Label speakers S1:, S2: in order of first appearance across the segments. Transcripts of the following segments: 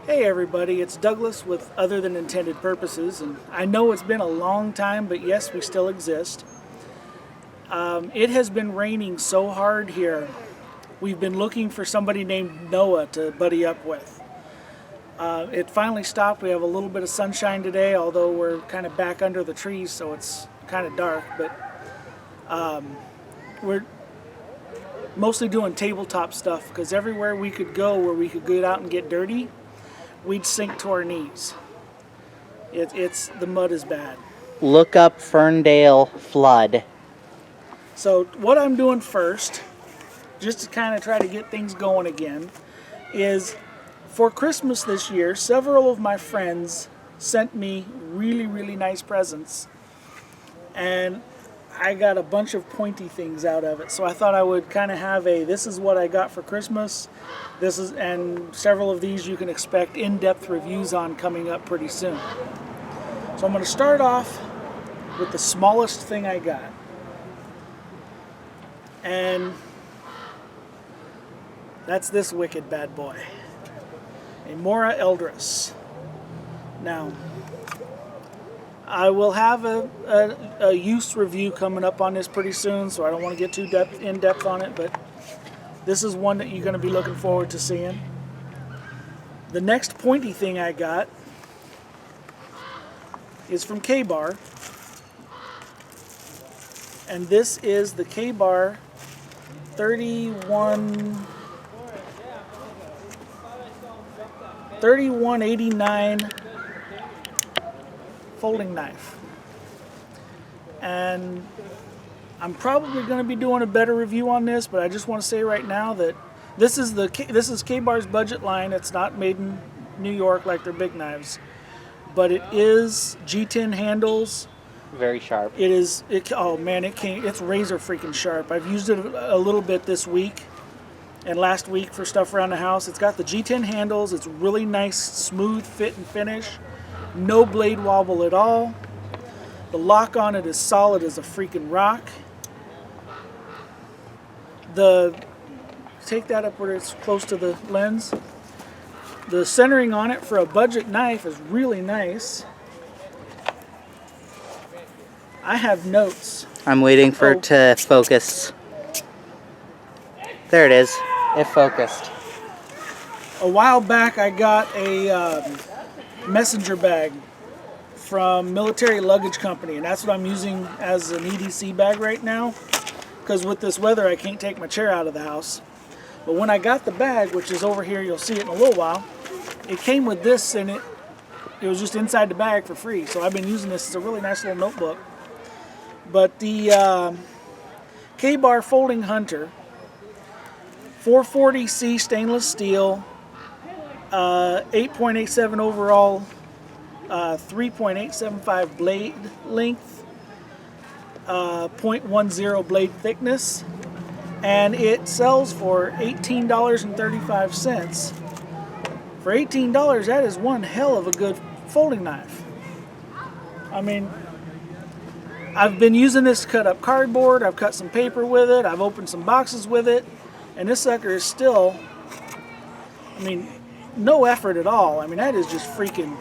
S1: Hey everybody, it's Douglas with Other Than Intended Purposes, and I know it's been a long time, but yes, we still exist. It has been raining so hard here. We've been looking for somebody named Noah to buddy up with. It finally stopped. We have a little bit of sunshine today, although we're kind of back under the trees, so it's kind of dark, but we're mostly doing tabletop stuff because everywhere we could go where we could get out and get dirty, we'd sink to our knees. The mud is bad.
S2: Look up Ferndale flood.
S1: So what I'm doing first, just to kind of try to get things going again, is for Christmas this year, several of my friends sent me really, really nice presents. And I got a bunch of pointy things out of it. So I thought I would kind of have this is what I got for Christmas. And several of these you can expect in-depth reviews on coming up pretty soon. So I'm going to start off with the smallest thing I got. And that's this wicked bad boy. A Mora Eldris. Now, I will have a use review coming up on this pretty soon, so I don't want to get too in-depth on it, but this is one that you're going to be looking forward to seeing. The next pointy thing I got is from K-Bar, and this is the K-Bar 3189 folding knife. And I'm probably going to be doing a better review on this, but I just want to say right now that this is K-Bar's budget line. It's not made in New York like their big knives, but it is G10 handles.
S2: Very sharp.
S1: Oh man, it's razor freaking sharp. I've used it a little bit this week and last week for stuff around the house. It's got the G10 handles. It's really nice, smooth fit and finish. No blade wobble at all. The lock on it is solid as a freaking rock. Take that up where it's close to the lens. The centering on it for a budget knife is really nice. I have notes.
S2: I'm waiting for it to focus. There it is. It focused.
S1: A while back I got a messenger bag from Military Luggage Company, and that's what I'm using as an EDC bag right now, because with this weather I can't take my chair out of the house. But when I got the bag, which is over here, you'll see it in a little while, it came with this in it. It was just inside the bag for free, so I've been using this as a really nice little notebook. But the K-Bar Folding Hunter, 440C stainless steel, 8.87 overall, 3.875 blade length, 0.10 blade thickness, and it sells for $18.35. For $18, that is one hell of a good folding knife. I mean, I've been using this to cut up cardboard. I've cut some paper with it. I've opened some boxes with it, and this sucker is still, I mean, no effort at all. I mean, that is just freaking.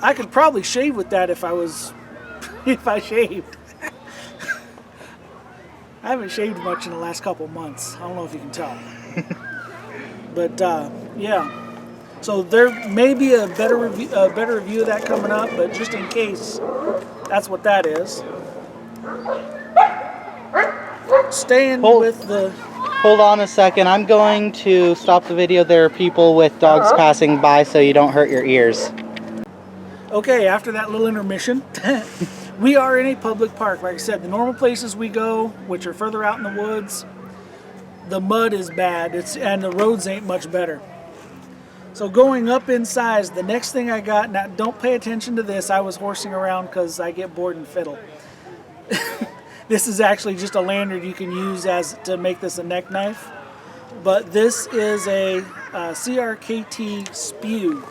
S1: I could probably shave with that if I shaved. I haven't shaved much in the last couple months. I don't know if you can tell. But yeah. So there may be a better review of that coming up, but just in case, that's what that is.
S2: Hold on a second. I'm going to stop the video. There are people with dogs passing by, so you don't hurt your ears.
S1: Okay, after that little intermission, we are in a public park. Like I said, the normal places we go, which are further out in the woods, the mud is bad, and the roads ain't much better. So going up in size, the next thing I got, now don't pay attention to this, I was horsing around because I get bored and fiddle. This is actually just a lanyard you can use to make this a neck knife. But this is a CRKT Spew.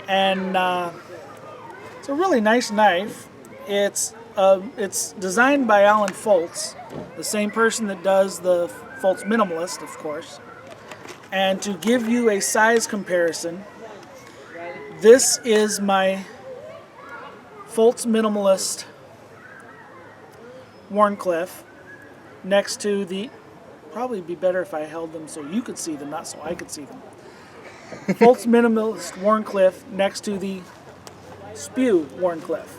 S1: And it's a really nice knife. It's designed by Alan Foltz, the same person that does the Fultz Minimalist, of course. And to give you a size comparison, this is my Fultz Minimalist Wharncliffe next to the, probably be better if I held them so you could see them, not so I could see them. Fultz Minimalist Wharncliffe next to the Spew Wharncliffe.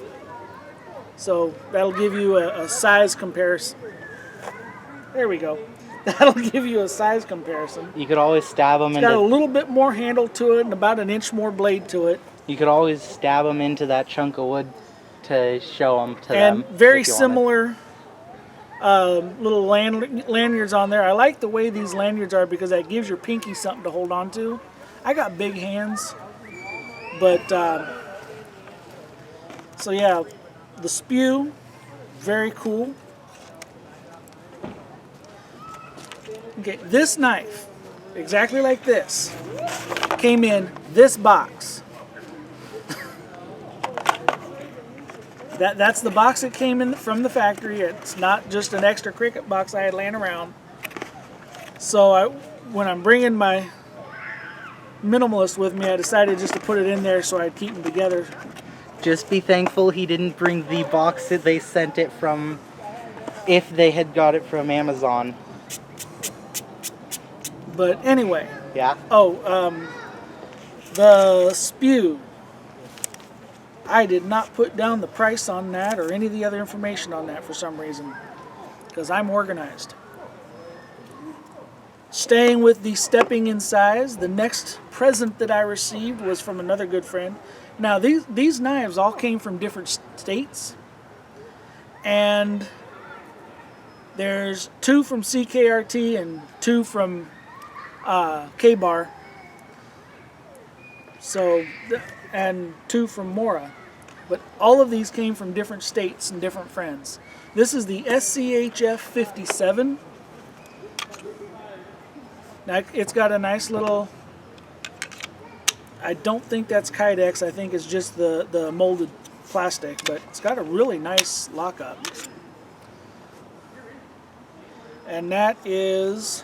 S1: So that'll give you a size comparison. There we go. That'll give you a size comparison.
S2: You could always stab them
S1: It's got a little bit more handle to it and about an inch more blade to it.
S2: You could always stab them into that chunk of wood to show them to them.
S1: And very similar little lanyards on there. I like the way these lanyards are because that gives your pinky something to hold on to. I got big hands, but so yeah, the Spew, very cool. Okay, this knife, exactly like this, came in this box. That's the box that came in from the factory. It's not just an extra Cricut box I had laying around. So when I'm bringing my Minimalist with me, I decided just to put it in there so I'd keep them together.
S2: Just be thankful he didn't bring the box that they sent it from, if they had got it from Amazon.
S1: But anyway.
S2: Yeah?
S1: Oh, the Spew. I did not put down the price on that or any of the other information on that for some reason, because I'm organized. Staying with the stepping in size, the next present that I received was from another good friend. Now these knives all came from different states, and there's 2 from CKRT and 2 from K-Bar. So, and 2 from Mora. But all of these came from different states and different friends. This is the SCHF 57. Now it's got a nice little, I don't think that's Kydex, I think it's just the molded plastic, but it's got a really nice lockup. And that is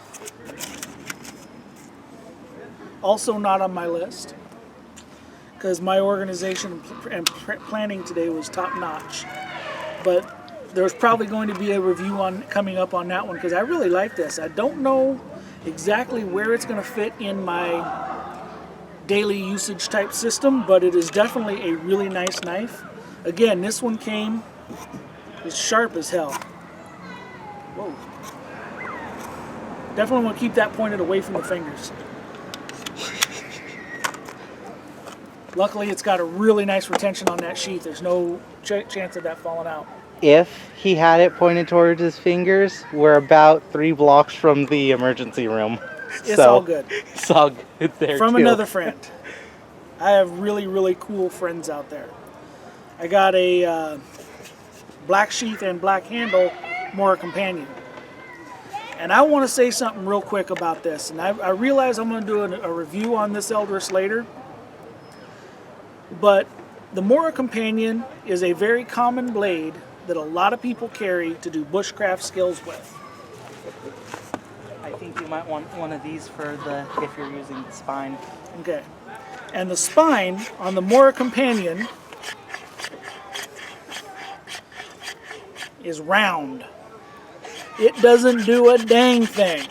S1: also not on my list, because my organization and planning today was top notch. But there's probably going to be a review coming up on that one, because I really like this. I don't know exactly where it's going to fit in my daily usage type system, but it is definitely a really nice knife. Again, this one came as sharp as hell. Whoa. Definitely want to keep that pointed away from the fingers. Luckily, it's got a really nice retention on that sheath. There's no chance of that falling out.
S2: If he had it pointed towards his fingers, we're about 3 blocks from the emergency room.
S1: It's all good.
S2: It's all good there,
S1: From
S2: too.
S1: another friend. I have really, really cool friends out there. I got a black sheath and black handle Mora Companion. And I want to say something real quick about this. And I realize I'm going to do a review on this Eldris later. But the Mora Companion is a very common blade that a lot of people carry to do bushcraft skills with.
S2: I think you might want one of these for if you're using the spine.
S1: Okay. And the spine on the Mora Companion is round. It doesn't do a dang thing.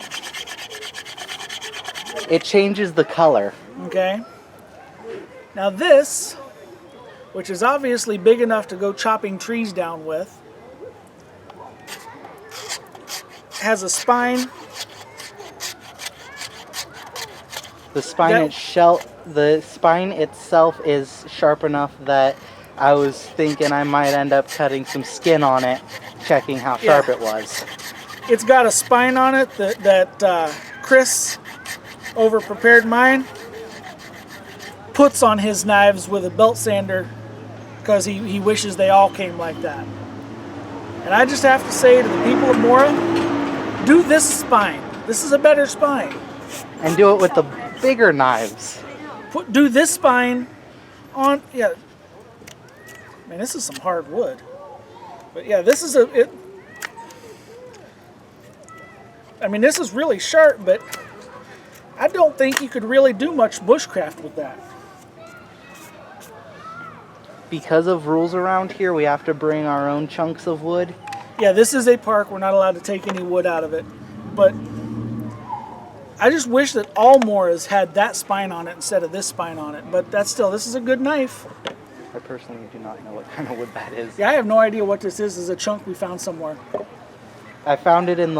S2: It changes the color.
S1: Okay. Now this, which is obviously big enough to go chopping trees down with, has a spine.
S2: The spine itself is sharp enough that I was thinking I might end up cutting some skin on it, checking how sharp it was.
S1: It's got a spine on it that Chris, over prepared mine, puts on his knives with a belt sander because he wishes they all came like that. And I just have to say to the people of Mora, do this spine. This is a better spine.
S2: And do it with the bigger knives.
S1: Do this spine on, yeah. Man, this is some hard wood. But yeah, this is I mean, this is really sharp, but I don't think you could really do much bushcraft with that.
S2: Because of rules around here, we have to bring our own chunks of wood.
S1: Yeah, this is a park. We're not allowed to take any wood out of it. But I just wish that all Moras had that spine on it instead of this spine on it. But that's still, this is a good knife.
S2: I personally do not know what kind of wood that is.
S1: Yeah, I have no idea what this is. This is a chunk we found somewhere.
S2: I found it in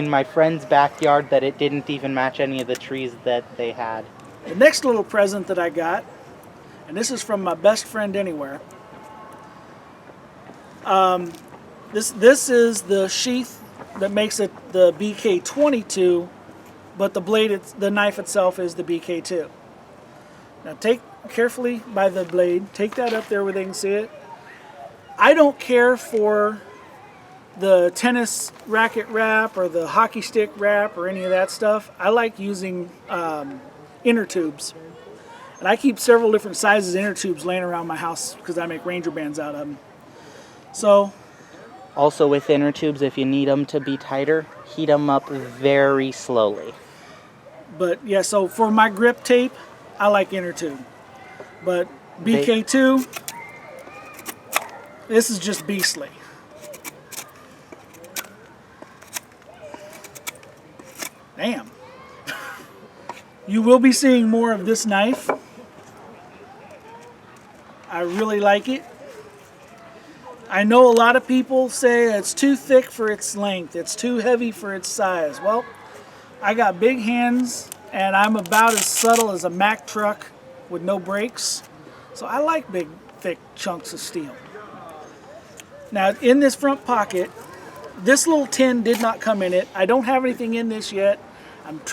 S2: my friend's backyard that it didn't even match any of the trees that they had.
S1: The next little present that I got, and this is from my best friend anywhere. This is the sheath that makes it the BK22, but the knife itself is the BK2. Now take carefully by the blade, take that up there where they can see it. I don't care for the tennis racket wrap or the hockey stick wrap or any of that stuff. I like using inner tubes. And I keep several different sizes of inner tubes laying around my house because I make Ranger bands out of them. So,
S2: also with inner tubes, if you need them to be tighter, heat them up very slowly.
S1: But yeah, so for my grip tape, I like inner tube. But BK2, this is just beastly. Damn. You will be seeing more of this knife. I really like it. I know a lot of people say it's too thick for its length, it's too heavy for its size. Well, I got big hands and I'm about as subtle as a Mack truck with no brakes. So I like big, thick chunks of steel. Now in this front pocket, this little tin did not come in it. I don't have anything in this yet.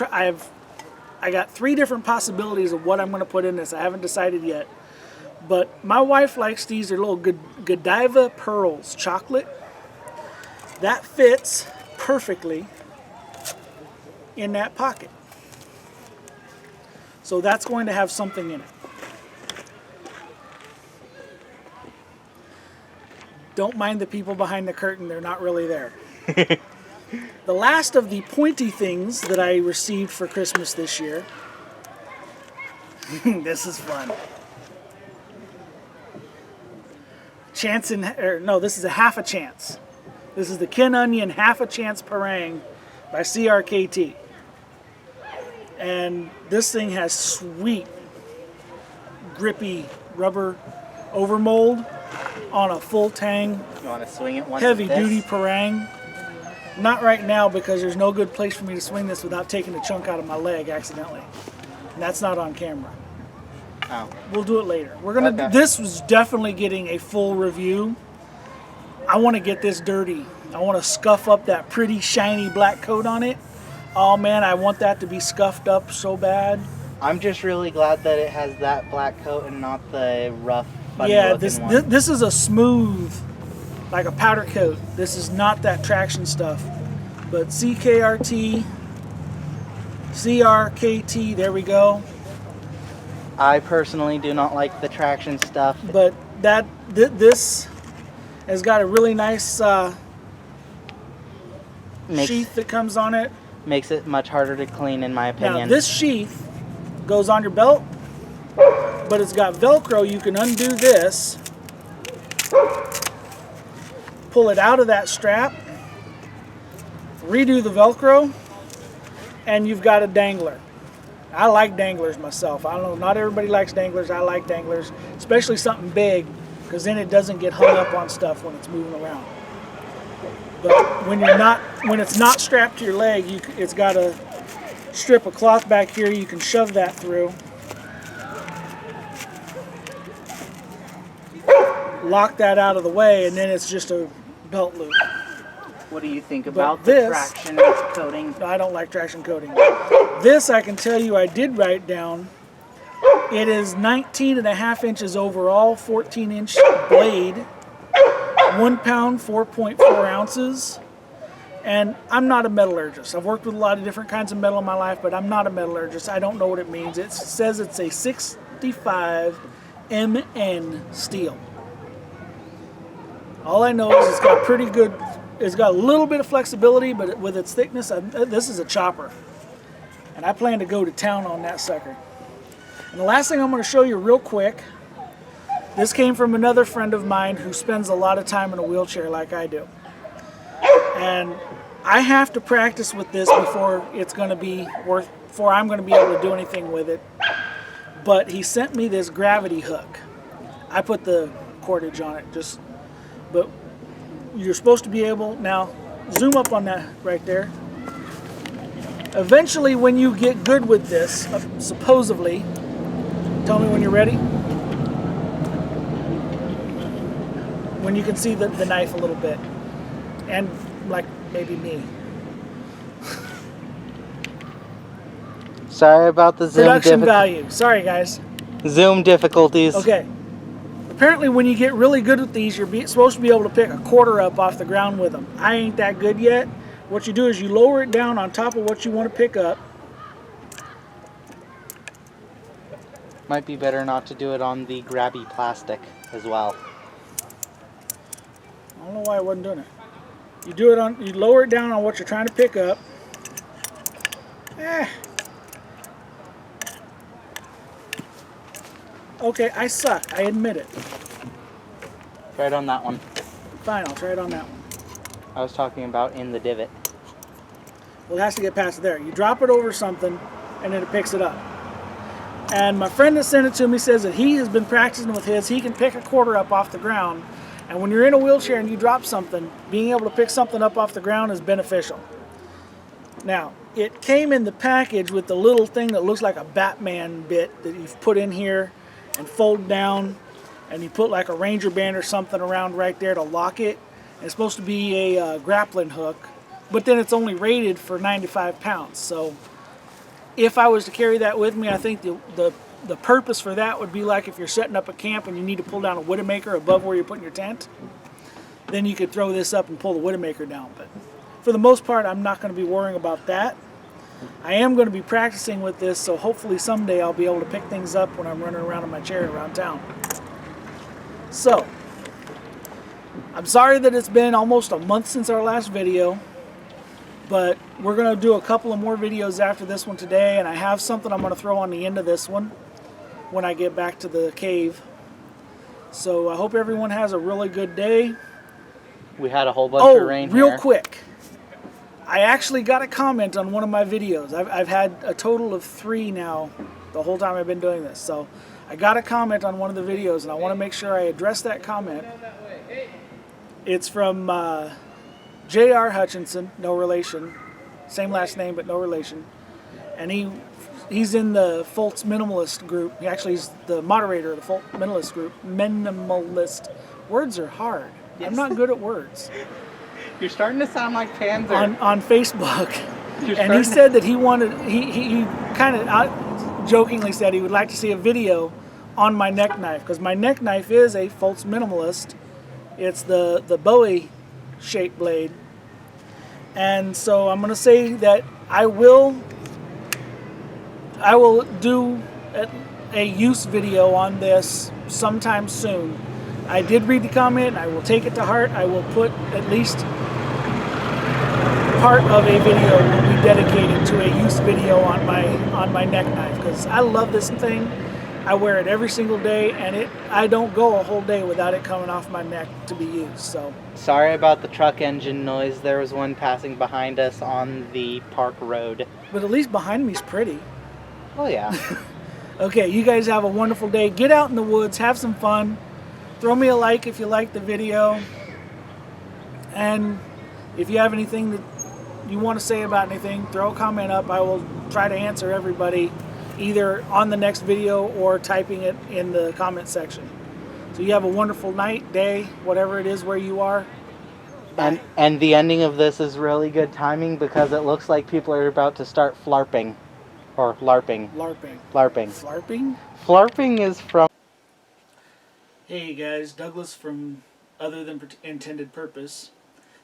S1: I got 3 different possibilities of what I'm going to put in this. I haven't decided yet. But my wife likes these. They're little Godiva Pearls chocolate. That fits perfectly in that pocket. So that's going to have something in it. Don't mind the people behind the curtain. They're not really there. The last of the pointy things that I received for Christmas this year. This is fun. This is a half a chance. This is the Ken Onion Half a Chance Parang by CRKT. And this thing has sweet, grippy rubber overmold on a full tang,
S2: You want to swing it once?
S1: heavy duty parang. Not right now because there's no good place for me to swing this without taking a chunk out of my leg accidentally. And that's not on camera.
S2: Oh.
S1: We'll do it later. We're gonna.
S2: Okay.
S1: This was definitely getting a full review. I want to get this dirty. I want to scuff up that pretty shiny black coat on it. Oh man, I want that to be scuffed up so bad.
S2: I'm just really glad that it has that black coat and not the rough, funny
S1: Yeah,
S2: looking one.
S1: this is a smooth, like a powder coat. This is not that traction stuff. But CRKT, there we go.
S2: I personally do not like the traction stuff.
S1: But this has got a really nice sheath that comes on it.
S2: Makes it much harder to clean, in my opinion.
S1: Now this sheath goes on your belt, but it's got Velcro. You can undo this, pull it out of that strap, redo the Velcro, and you've got a dangler. I like danglers myself. I don't know, not everybody likes danglers. I like danglers, especially something big, because then it doesn't get hung up on stuff when it's moving around. But when it's not strapped to your leg, it's got a strip of cloth back here. You can shove that through, lock that out of the way, and then it's just a belt loop.
S2: What do you think about
S1: this-
S2: the traction coating?
S1: No, I don't like traction coating. This, I can tell you, I did write down. It is 19.5 inches overall, 14-inch blade, 1 pound, 4.4 ounces. And I'm not a metallurgist. I've worked with a lot of different kinds of metal in my life, but I'm not a metallurgist. I don't know what it means. It says it's a 65 MN steel. All I know is it's got pretty good it's got a little bit of flexibility, but with its thickness, this is a chopper. And I plan to go to town on that sucker. And the last thing I'm going to show you real quick, this came from another friend of mine who spends a lot of time in a wheelchair like I do. And I have to practice with this before it's going to be before I'm going to be able to do anything with it. But he sent me this gravity hook. I put the cordage on it, but you're supposed to be able, now zoom up on that right there. Eventually when you get good with this, supposedly, tell me when you're ready. When you can see the knife a little bit. And like maybe me.
S2: Sorry about the
S1: Production value. Sorry guys.
S2: Zoom difficulties.
S1: Okay. Apparently when you get really good with these, you're supposed to be able to pick a quarter up off the ground with them. I ain't that good yet. What you do is you lower it down on top of what you want to pick up.
S2: Might be better not to do it on the grabby plastic as well.
S1: I don't know why I wasn't doing it. You lower it down on what you're trying to pick up. Okay, I suck. I admit it.
S2: Try it on that one.
S1: Fine, I'll try it on that one.
S2: I was talking about in the divot.
S1: Well, it has to get past there. You drop it over something, and then it picks it up. And my friend that sent it to me says that he has been practicing with his. He can pick a quarter up off the ground. And when you're in a wheelchair and you drop something, being able to pick something up off the ground is beneficial. Now, it came in the package with the little thing that looks like a Batman bit that you've put in here and fold down, and you put like a Ranger band or something around right there to lock it. And it's supposed to be a grappling hook, but then it's only rated for 95 pounds. So if I was to carry that with me, I think the purpose for that would be like if you're setting up a camp and you need to pull down a Widowmaker above where you're putting your tent, then you could throw this up and pull the Widowmaker down. But for the most part, I'm not going to be worrying about that. I am going to be practicing with this, so hopefully someday I'll be able to pick things up when I'm running around in my chair around town. So, I'm sorry that it's been almost a month since our last video, but we're going to do a couple of more videos after this one today, and I have something I'm going to throw on the end of this one when I get back to the cave. So I hope everyone has a really good day.
S2: We had a whole bunch of rain
S1: real
S2: here.
S1: Quick. I actually got a comment on one of my videos. I've had a total of 3 now the whole time I've been doing this. So I got a comment on one of the videos, and I want to make sure I address that comment. It's from J.R. Hutchinson, no relation. Same last name, but no relation. And he's in the Fultz Minimalist group. He actually is the moderator of the Fultz Minimalist group. Minimalist. Words are hard. Yes. I'm not good at words.
S2: You're starting to sound like Panzer.
S1: On Facebook. And he said that he kind of jokingly said he would like to see a video on my neck knife, because my neck knife is a Fultz Minimalist. It's the Bowie shaped blade. And so I'm going to say that I will do a use video on this sometime soon. I did read the comment, and I will take it to heart. I will put at least part of a video will be dedicated to a use video on my neck knife, because I love this thing. I wear it every single day, and I don't go a whole day without it coming off my neck to be used. So
S2: sorry about the truck engine noise. There was one passing behind us on the park road.
S1: But at least behind me is pretty.
S2: Oh yeah.
S1: Okay, you guys have a wonderful day. Get out in the woods, have some fun. Throw me a like if you like the video. And if you have anything that you want to say about anything, throw a comment up. I will try to answer everybody, either on the next video or typing it in the comment section. So you have a wonderful night, day, whatever it is where you are. Bye.
S2: And the ending of this is really good timing, because it looks like people are about to start flarping. Or LARPing.
S1: LARPing.
S2: LARPing.
S1: Flarping?
S2: Flarping is from...
S1: Hey guys, Douglas from Other Than Intended Purpose.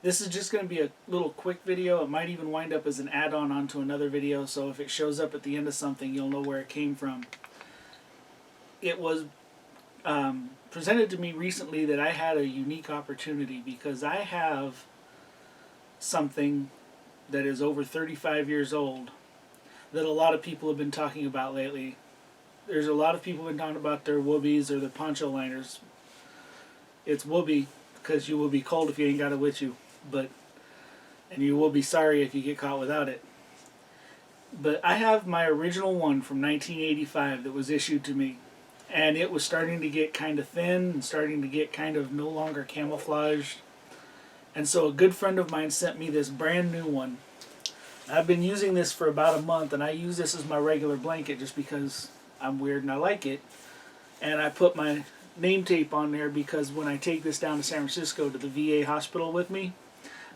S1: This is just going to be a little quick video. It might even wind up as an add-on onto another video, so if it shows up at the end of something, you'll know where it came from. It was presented to me recently that I had a unique opportunity, because I have something that is over 35 years old that a lot of people have been talking about lately. There's a lot of people have been talking about their woobies or their poncho liners. It's woobie because you will be cold if you ain't got it with you, and you will be sorry if you get caught without it. But I have my original one from 1985 that was issued to me, and it was starting to get kind of thin and starting to get kind of no longer camouflaged. And so a good friend of mine sent me this brand new one. I've been using this for about a month, and I use this as my regular blanket just because I'm weird and I like it. And I put my name tape on there because when I take this down to San Francisco to the VA hospital with me,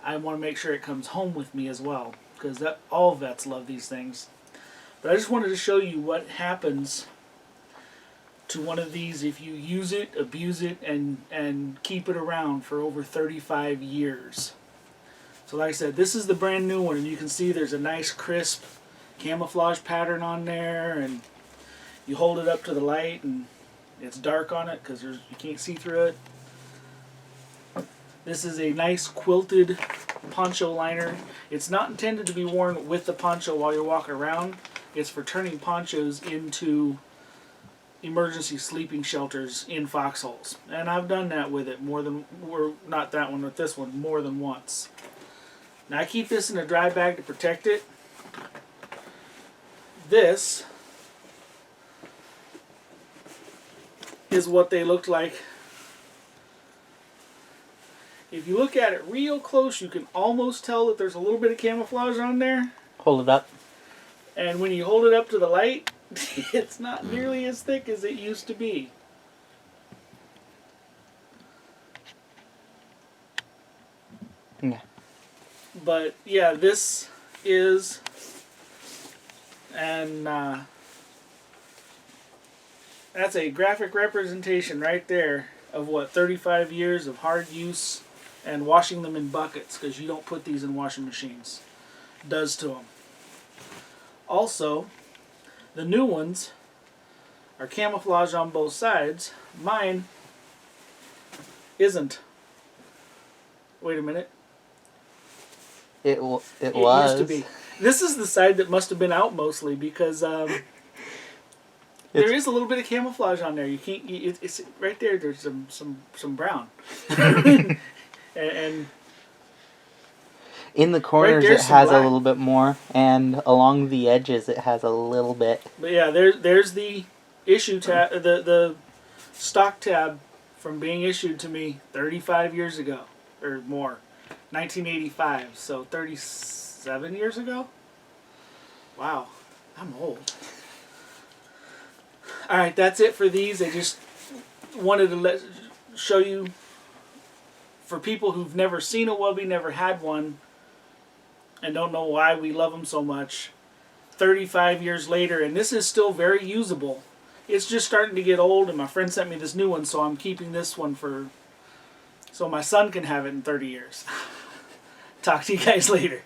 S1: I want to make sure it comes home with me as well, because all vets love these things. But I just wanted to show you what happens to one of these if you use it, abuse it, and keep it around for over 35 years. So like I said, this is the brand new one, and you can see there's a nice crisp camouflage pattern on there, and you hold it up to the light and it's dark on it because you can't see through it. This is a nice quilted poncho liner. It's not intended to be worn with the poncho while you're walking around. It's for turning ponchos into emergency sleeping shelters in foxholes. And I've done that with it not that one, but this one more than once. Now I keep this in a dry bag to protect it. This is what they looked like. If you look at it real close, you can almost tell that there's a little bit of camouflage on there.
S2: Hold it up.
S1: And when you hold it up to the light, it's not nearly as thick as it used to be.
S2: Yeah.
S1: But yeah, this is, and that's a graphic representation right there of what 35 years of hard use and washing them in buckets, because you don't put these in washing machines, does to them. Also, the new ones are camouflaged on both sides. Mine isn't. Wait a minute.
S2: It
S1: It
S2: was.
S1: used to be. This is the side that must have been out mostly because there is a little bit of camouflage on there. You can't. It's right there. There's some brown. and
S2: in the corners
S1: right
S2: it has
S1: black.
S2: a little bit more, and along the edges it has a little bit.
S1: But yeah, there's the issue tab, the stock tab from being issued to me 35 years ago or more, 1985. So 37 years ago. Wow, I'm old. All right, that's it for these. I just wanted to show you, for people who've never seen a woobie, never had one, and don't know why we love them so much, 35 years later, and this is still very usable. It's just starting to get old, and my friend sent me this new one, so I'm keeping this one so my son can have it in 30 years. Talk to you guys later.